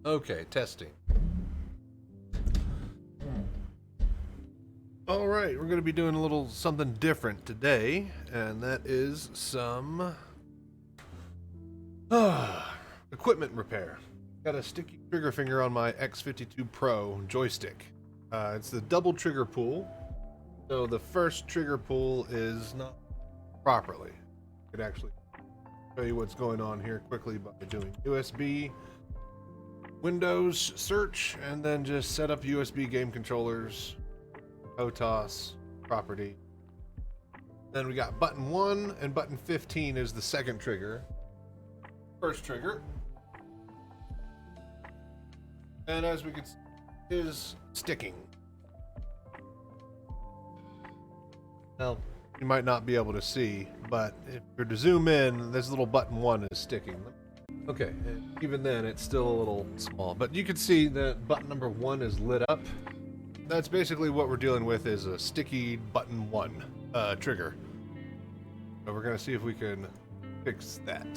Okay, testing. All right, we're going to be doing a little something different today, and that is some equipment repair. Got a sticky trigger finger on my X-52 Pro joystick. It's the double trigger pull, so the first trigger pull is not properly. I could actually show you what's going on here quickly by doing USB, Windows search, and then just set up USB game controllers, HOTAS, property. Then we got button 1 and button 15 is the second trigger. First trigger. And as we can see, is sticking. Now, you might not be able to see, but if you're to zoom in, this little button 1 is sticking. Okay, even then it's still a little small, but you can see that button number 1 is lit up. That's basically what we're dealing with, is a sticky button 1 trigger. So we're gonna see if we can fix that.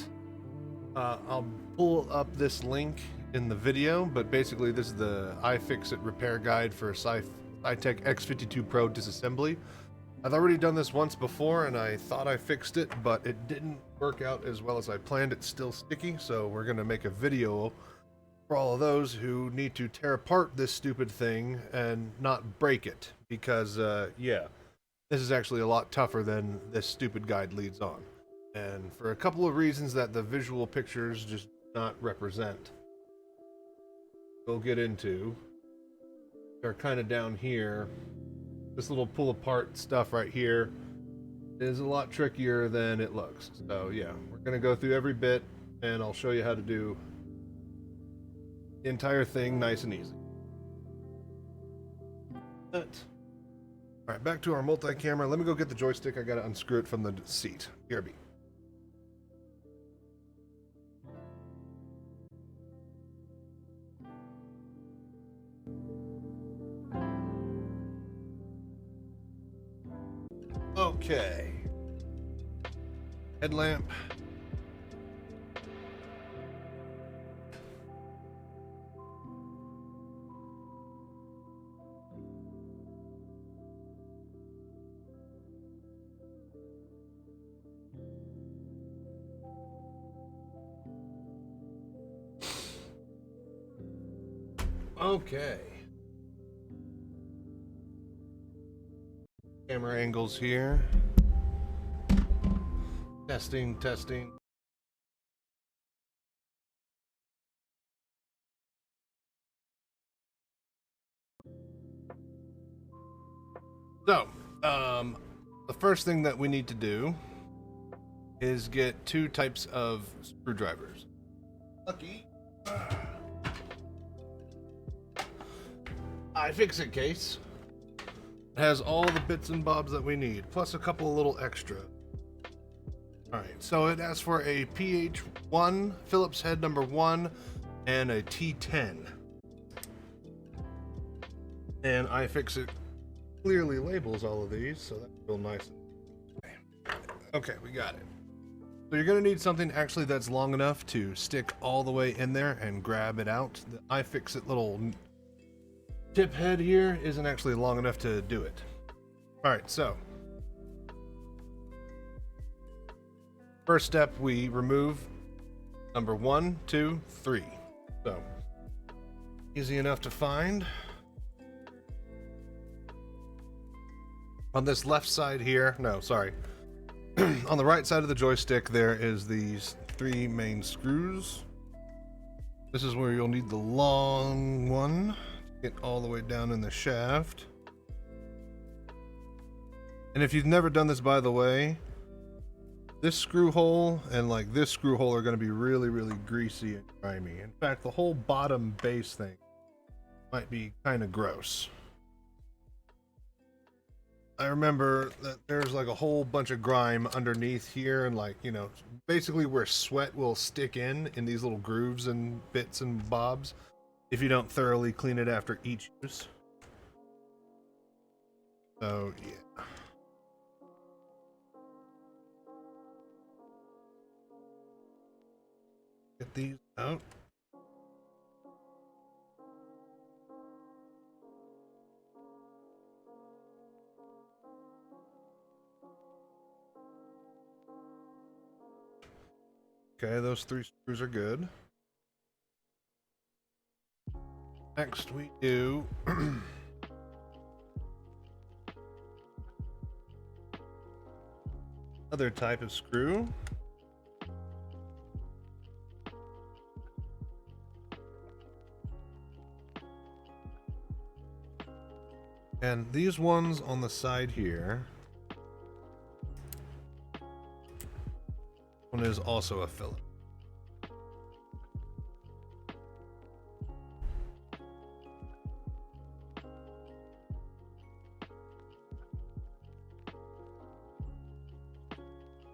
I'll pull up this link in the video, but basically this is the iFixit repair guide for SciTech X-52 Pro disassembly. I've already done this once before and I thought I fixed it, but it didn't work out as well as I planned. It's still sticky, so we're gonna make a video for all of those who need to tear apart this stupid thing and not break it, because yeah, this is actually a lot tougher than this stupid guide leads on, and for a couple of reasons that the visual pictures just do not represent. We'll get into. They're kind of down here. This little pull apart stuff right here is a lot trickier than it looks. So yeah, we're gonna go through every bit and I'll show you how to do the entire thing nice and easy. All right, back to our multi-camera. Let me go get the joystick. I gotta unscrew it from the seat. BRB. Okay. Headlamp. Okay. Camera angles here. Testing, testing. So, the first thing that we need to do is get 2 types of screwdrivers. Lucky. iFixit case. It has all the bits and bobs that we need, plus a couple of little extra. Alright, so it asks for a PH1, Phillips head number 1, and a T10. And iFixit clearly labels all of these, so that's real nice. Okay, we got it. So you're going to need something actually that's long enough to stick all the way in there and grab it out. The iFixit little tip head here isn't actually long enough to do it. Alright, so first step, we remove number 1, 2, 3. So easy enough to find. On this left side here, no, sorry. On the right side of the joystick, there is these 3 main screws. This is where you'll need the long one to get all the way down in the shaft. And if you've never done this, by the way, this screw hole and like this screw hole are going to be really, really greasy and grimy. In fact, the whole bottom base thing might be kind of gross. I remember that there's like a whole bunch of grime underneath here, and like, you know, basically where sweat will stick in these little grooves and bits and bobs if you don't thoroughly clean it after each use. So yeah. Get these out. Okay, those 3 screws are good. Next we do other type of screw. And these ones on the side here, one is also a Phillips.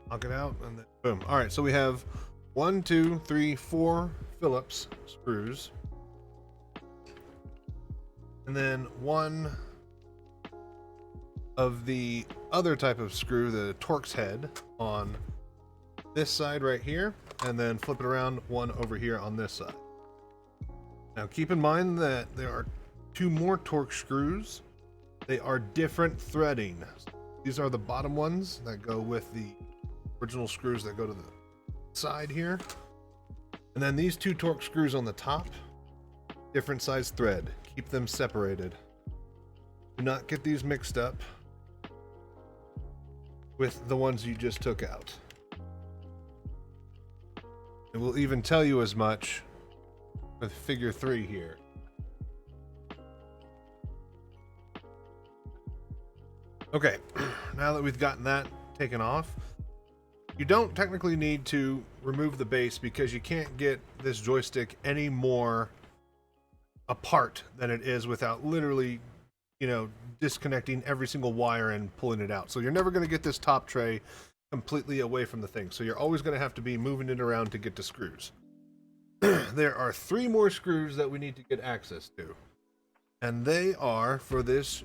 Knock it out and then boom. All right, so we have 1, 2, 3, 4 Phillips screws, and then one of the other type of screw, the Torx head, on this side right here, and then flip it around, one over here on this side. Now keep in mind that there are 2 more Torx screws. They are different threading. These are the bottom ones that go with the original screws that go to the side here. And then these 2 Torx screws on the top, different size thread. Keep them separated. Do not get these mixed up with the ones you just took out. It will even tell you as much with figure 3 here. Okay, now that we've gotten that taken off, you don't technically need to remove the base because you can't get this joystick any more apart than it is without literally, you know, disconnecting every single wire and pulling it out. So you're never going to get this top tray completely away from the thing. So you're always going to have to be moving it around to get to screws. There are 3 more screws that we need to get access to. And they are for this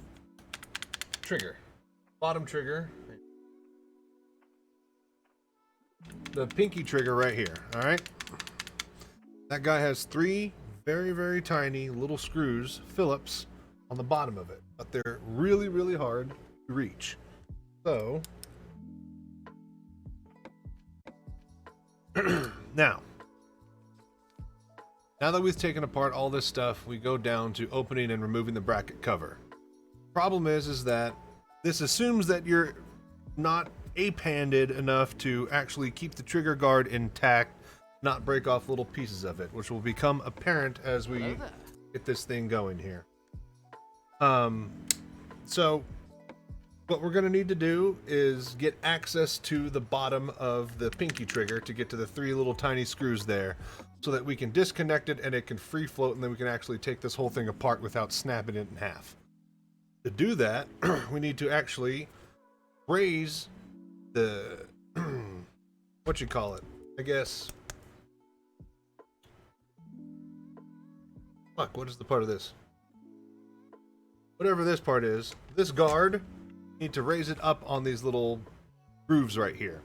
trigger. Bottom trigger. The pinky trigger right here, all right? That guy has 3 very, very tiny little screws, Phillips, on the bottom of it, but they're really, really hard to reach. So, now that we've taken apart all this stuff, we go down to opening and removing the bracket cover. Problem is that this assumes that you're not ape-handed enough to actually keep the trigger guard intact, not break off little pieces of it, which will become apparent as we get this thing going here. So what we're going to need to do is get access to the bottom of the pinky trigger to get to the 3 little tiny screws there, so that we can disconnect it and it can free float, and then we can actually take this whole thing apart without snapping it in half. To do that, we need to actually raise the what you call it, I guess. Fuck, what is the part of this? Whatever this part is, this guard, you need to raise it up on these little grooves right here.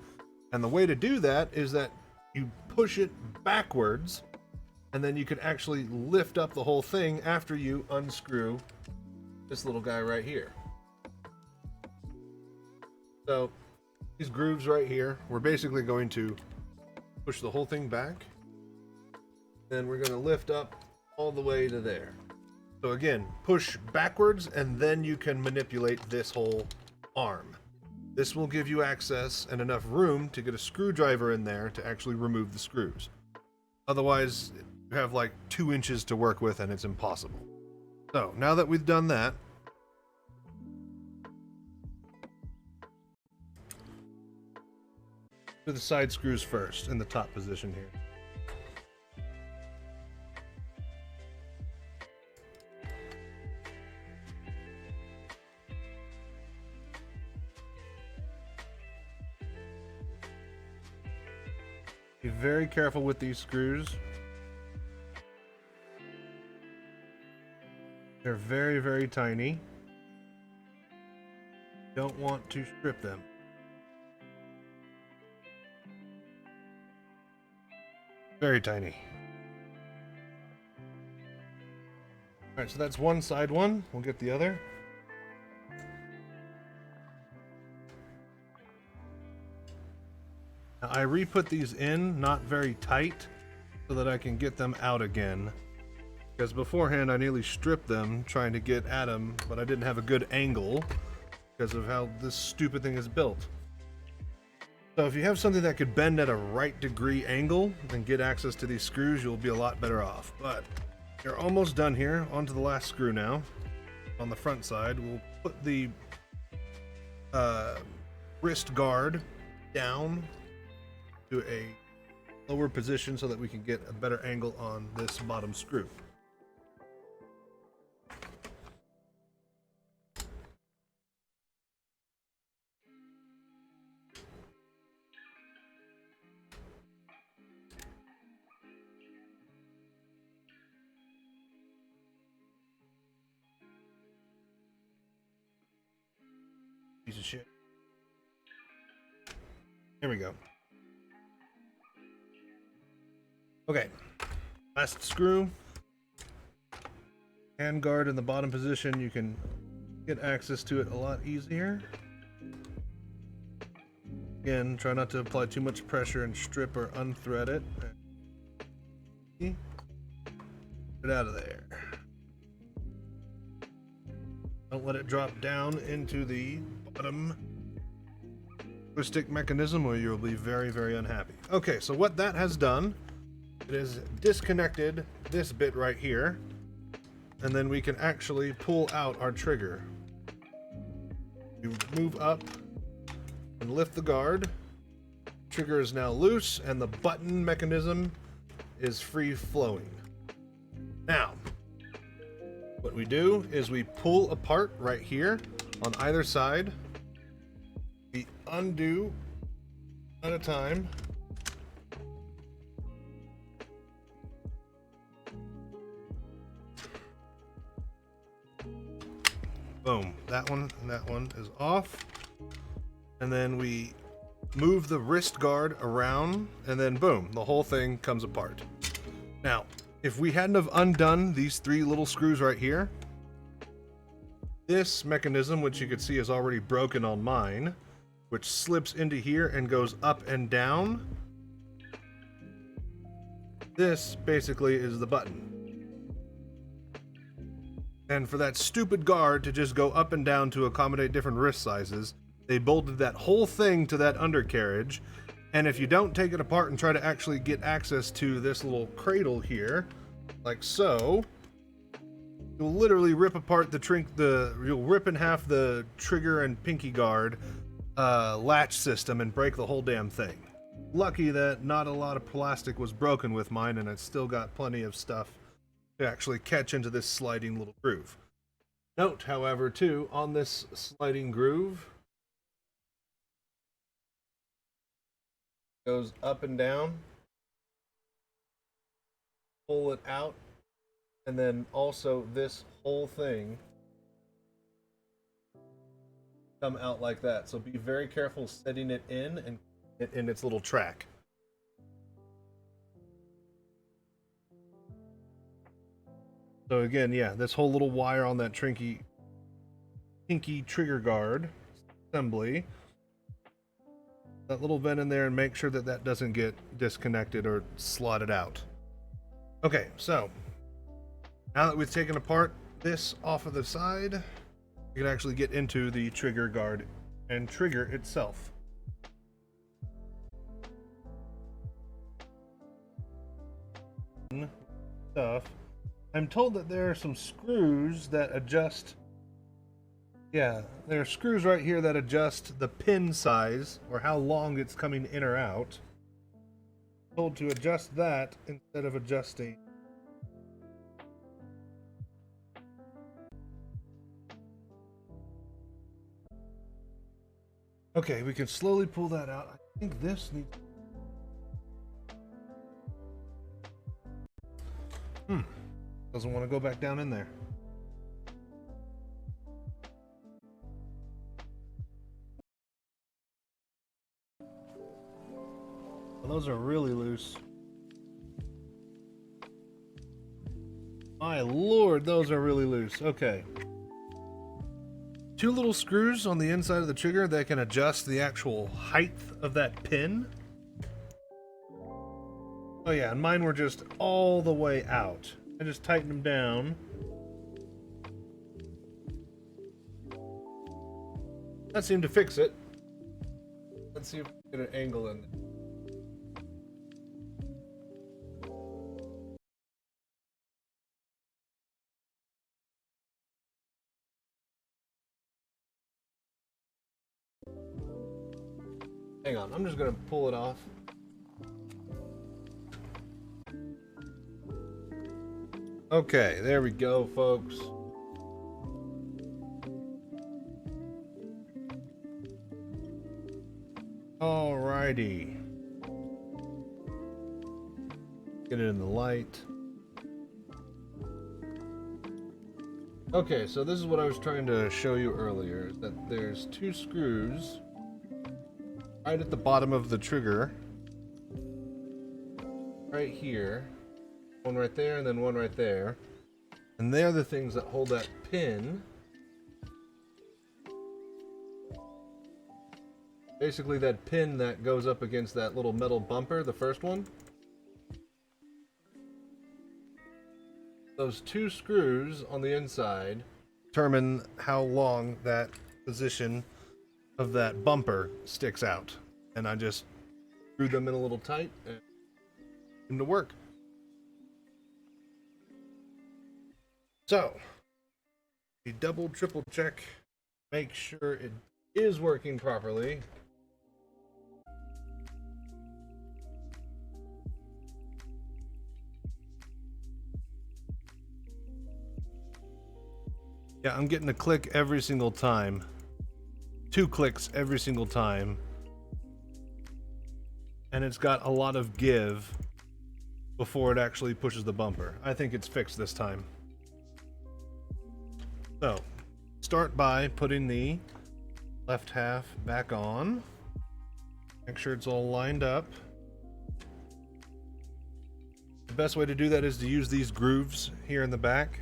And the way to do that is that you push it backwards, and then you can actually lift up the whole thing after you unscrew this little guy right here. So these grooves right here, we're basically going to push the whole thing back, then we're going to lift up all the way to there. So again, push backwards, and then you can manipulate this whole arm. This will give you access and enough room to get a screwdriver in there to actually remove the screws. Otherwise, you have like 2 inches to work with and it's impossible. So now that we've done that, do the side screws first in the top position here. Be very careful with these screws. They're very, very tiny. Don't want to strip them. Very tiny. Alright, so that's one side one. We'll get the other. Now, I re-put these in, not very tight, so that I can get them out again. Because beforehand I nearly stripped them trying to get at them, but I didn't have a good angle because of how this stupid thing is built. So if you have something that could bend at a right degree angle and get access to these screws, you'll be a lot better off. But you're almost done here. On to the last screw now. On the front side, we'll put the wrist guard down to a lower position so that we can get a better angle on this bottom screw. Piece of shit. Here we go. Okay, last screw. Hand guard in the bottom position. You can get access to it a lot easier. Again, try not to apply too much pressure and strip or unthread it. Get it out of there. Don't let it drop down into the bottom stick mechanism or you'll be very, very unhappy. Okay, so what that has done, it has disconnected this bit right here, and then we can actually pull out our trigger. You move up and lift the guard. Trigger is now loose and the button mechanism is free flowing. Now, what we do is we pull apart right here on either side. We undo at a time. Boom. That one and that one is off. And then we move the wrist guard around and then boom, the whole thing comes apart. Now, if we hadn't have undone these three little screws right here, this mechanism, which you can see is already broken on mine, which slips into here and goes up and down, this basically is the button. And for that stupid guard to just go up and down to accommodate different wrist sizes, they bolted that whole thing to that undercarriage. And if you don't take it apart and try to actually get access to this little cradle here, like so, you'll literally rip apart you'll rip in half the trigger and pinky guard latch system and break the whole damn thing. Lucky that not a lot of plastic was broken with mine, and it's still got plenty of stuff to actually catch into this sliding little groove. Note, however, too, on this sliding groove, goes up and down, pull it out, and then also this whole thing come out like that. So be very careful setting it in and it in its little track. So again, yeah, this whole little wire on that pinky trigger guard assembly, that little vent in there, and make sure that that doesn't get disconnected or slotted out. Okay, so now that we've taken apart this off of the side, you can actually get into the trigger guard and trigger itself. Stuff. I'm told that there are some screws that adjust. Yeah, there are screws right here that adjust the pin size or how long it's coming in or out. I'm told to adjust that instead of adjusting. Okay, we can slowly pull that out. I think this needs. Doesn't want to go back down in there. Well, those are really loose. My lord, those are really loose. Okay. Two little screws on the inside of the trigger that can adjust the actual height of that pin. Oh yeah, and mine were just all the way out. I just tightened them down. That seemed to fix it. Let's see if we can get an angle in there. Hang on, I'm just gonna pull it off. Okay, there we go, folks. Alrighty. Get it in the light. Okay, so this is what I was trying to show you earlier, that there's two screws right at the bottom of the trigger, right here, one right there and then one right there, and they're the things that hold that pin. Basically that pin that goes up against that little metal bumper, the first one. Those two screws on the inside determine how long that position of that bumper sticks out. And I just screwed them in a little tight and seemed to work. So, we double, triple check, make sure it is working properly. Yeah, I'm getting a click every single time. 2 clicks every single time. And it's got a lot of give before it actually pushes the bumper. I think it's fixed this time. So, start by putting the left half back on. Make sure it's all lined up. The best way to do that is to use these grooves here in the back.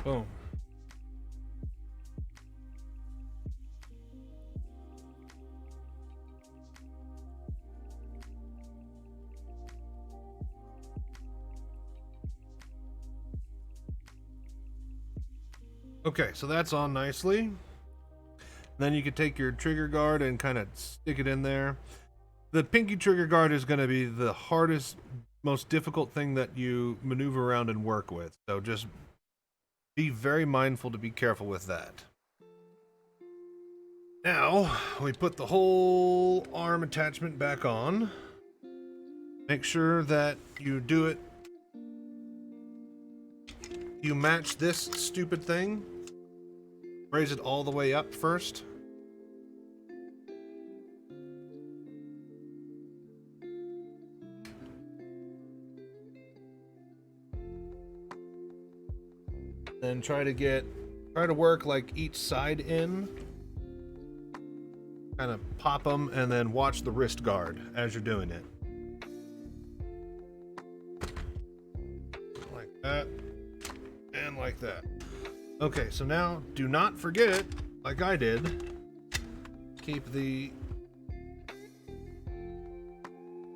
Boom. Okay, so that's on nicely. Then you can take your trigger guard and kind of stick it in there. The pinky trigger guard is going to be the hardest, most difficult thing that you maneuver around and work with. So just be very mindful to be careful with that. Now, we put the whole arm attachment back on. Make sure that you do it. You match this stupid thing. Raise it all the way up first. Then try to work like each side in. Kind of pop them and then watch the wrist guard as you're doing it. Like that. And like that. Okay, so now do not forget, like I did, keep the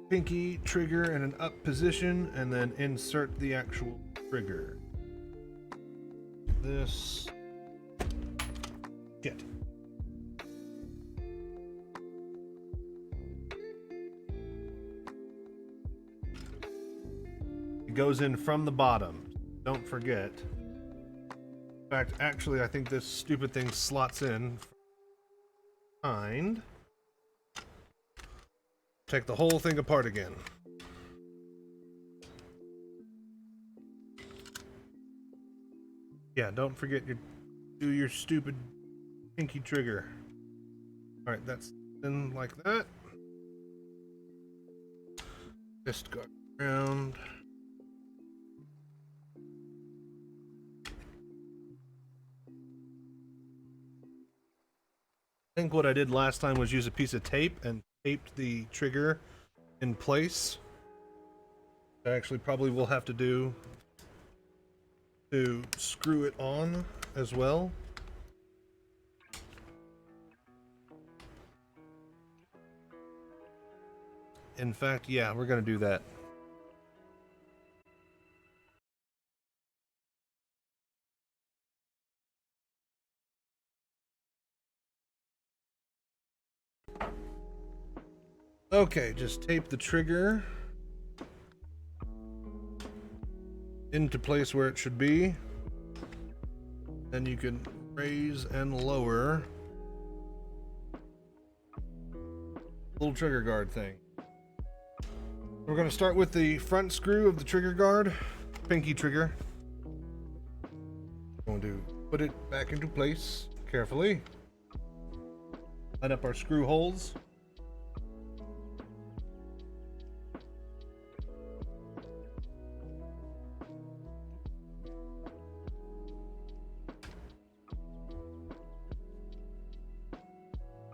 pinky trigger in an up position and then insert the actual trigger. This shit. It goes in from the bottom. Don't forget. In fact, actually, I think this stupid thing slots in behind. Take the whole thing apart again. Yeah, don't forget do your stupid pinky trigger. Alright, that's in like that. Just go around. I think what I did last time was use a piece of tape and taped the trigger in place. I actually probably will have to do to screw it on as well. In fact, yeah, we're gonna do that. Okay, just tape the trigger into place where it should be. Then you can raise and lower the little trigger guard thing. We're going to start with the front screw of the trigger guard, pinky trigger. Going to put it back into place carefully. Line up our screw holes.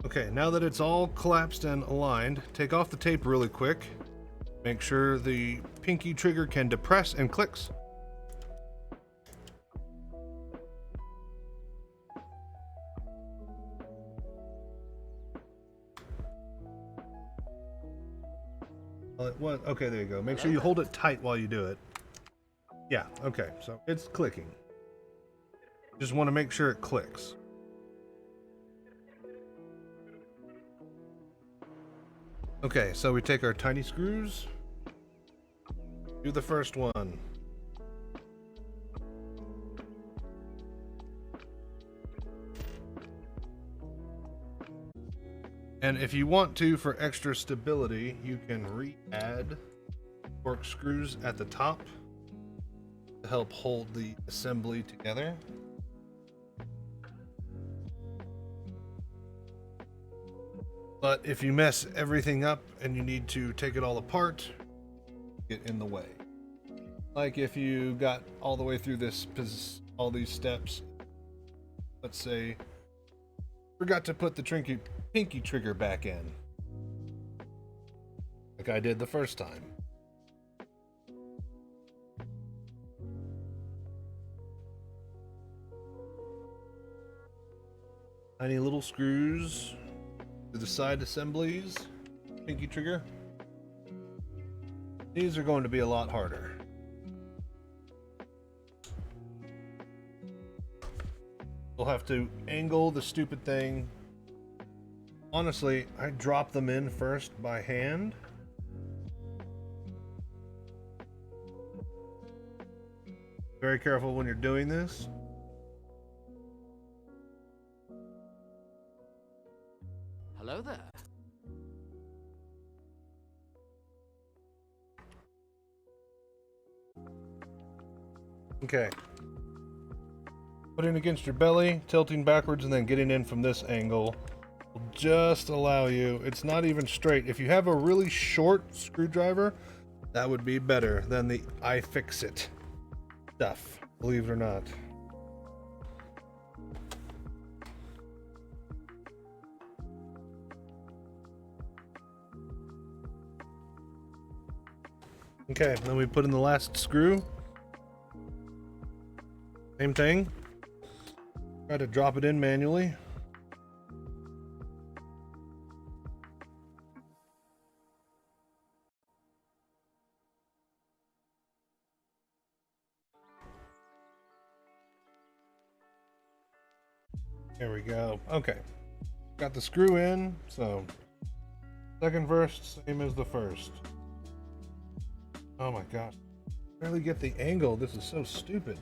Okay, now that it's all collapsed and aligned, take off the tape really quick. Make sure the pinky trigger can depress and clicks. Well, it was, okay, there you go. Make sure you hold it tight while you do it. Yeah, okay, so it's clicking. Just want to make sure it clicks. Okay, so we take our tiny screws, do the first one. And if you want to, for extra stability, you can re-add corkscrews at the top to help hold the assembly together. But if you mess everything up and you need to take it all apart, get in the way. Like if you got all the way through this, all these steps, let's say, forgot to put the pinky trigger back in, like I did the first time. Tiny little screws to the side assemblies, pinky trigger. These are going to be a lot harder. We'll have to angle the stupid thing. Honestly, I drop them in first by hand. Very careful when you're doing this. Hello there. Okay. Putting against your belly, tilting backwards, and then getting in from this angle will just allow you. It's not even straight. If you have a really short screwdriver, that would be better than the iFixit stuff, believe it or not. Okay, then we put in the last screw. Same thing. Try to drop it in manually. There we go. Okay. Got the screw in, so second verse, same as the first. Oh my gosh. Barely get the angle. This is so stupid.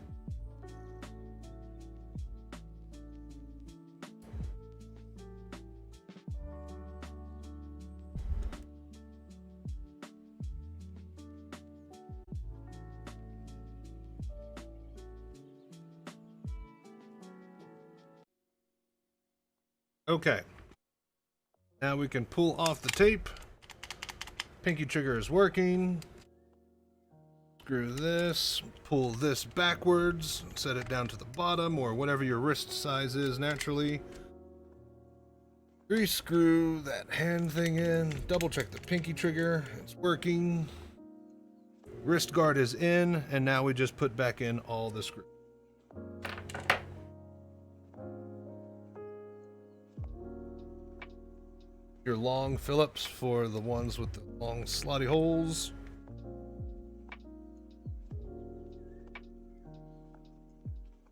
Okay. Now we can pull off the tape. Pinky trigger is working. Screw this, pull this backwards, set it down to the bottom or whatever your wrist size is naturally. Re-screw that hand thing in. Double check the pinky trigger. It's working. Wrist guard is in, and now we just put back in all the screws. Your long Phillips for the ones with the long slotty holes.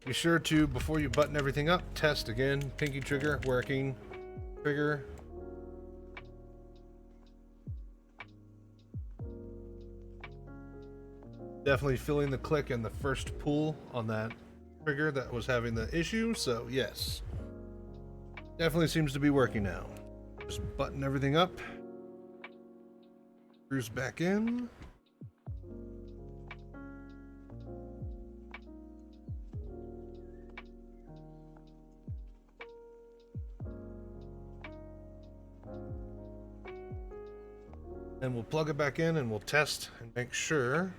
Be sure to, before you button everything up, test again. Pinky trigger working. Trigger. Definitely feeling the click and the first pull on that trigger that was having the issue, so yes. Definitely seems to be working now. Just button everything up. Screws back in. And we'll plug it back in and we'll test and make sure.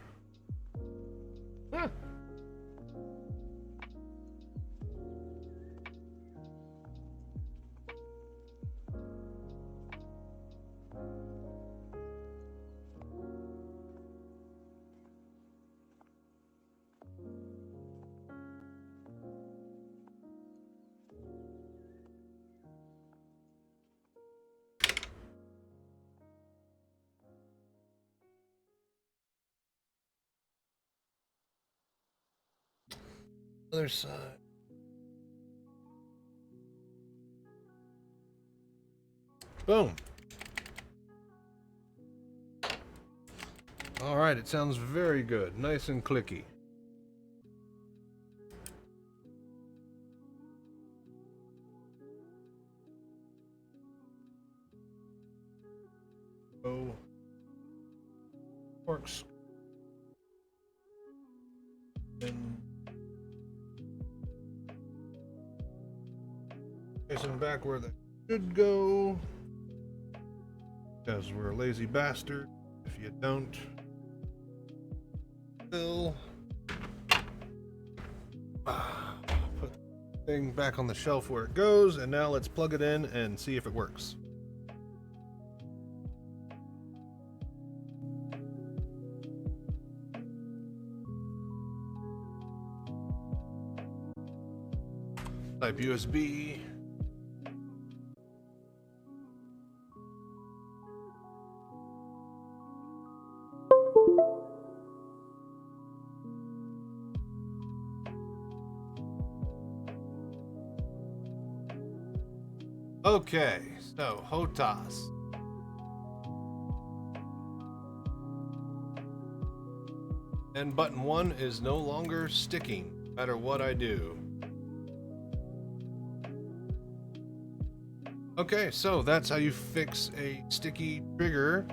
Other side. Boom. All right, it sounds very good. Nice and clicky. Oh. Works. And facing back where they should go. Because we're a lazy bastard. If you don't, Phil. Put the thing back on the shelf where it goes, and now let's plug it in and see if it works. Type USB. Okay, so HOTAS. And button 1 is no longer sticking, no matter what I do. Okay, so that's how you fix a sticky trigger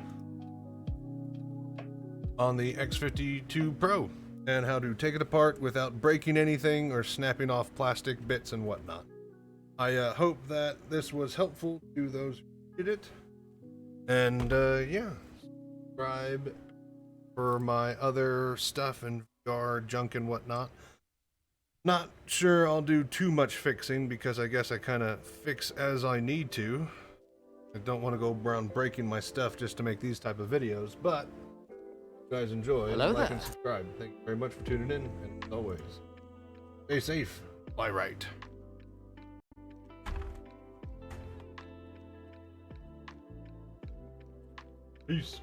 on the X-52 Pro, and how to take it apart without breaking anything or snapping off plastic bits and whatnot. I hope that this was helpful to those who did it. And yeah, subscribe for my other stuff and VR junk and whatnot. Not sure I'll do too much fixing because I guess I kind of fix as I need to. I don't want to go around breaking my stuff just to make these type of videos, but if you guys enjoy, Hello like there. and subscribe. Thank you very much for tuning in, and as always, stay safe, fly right. Peace.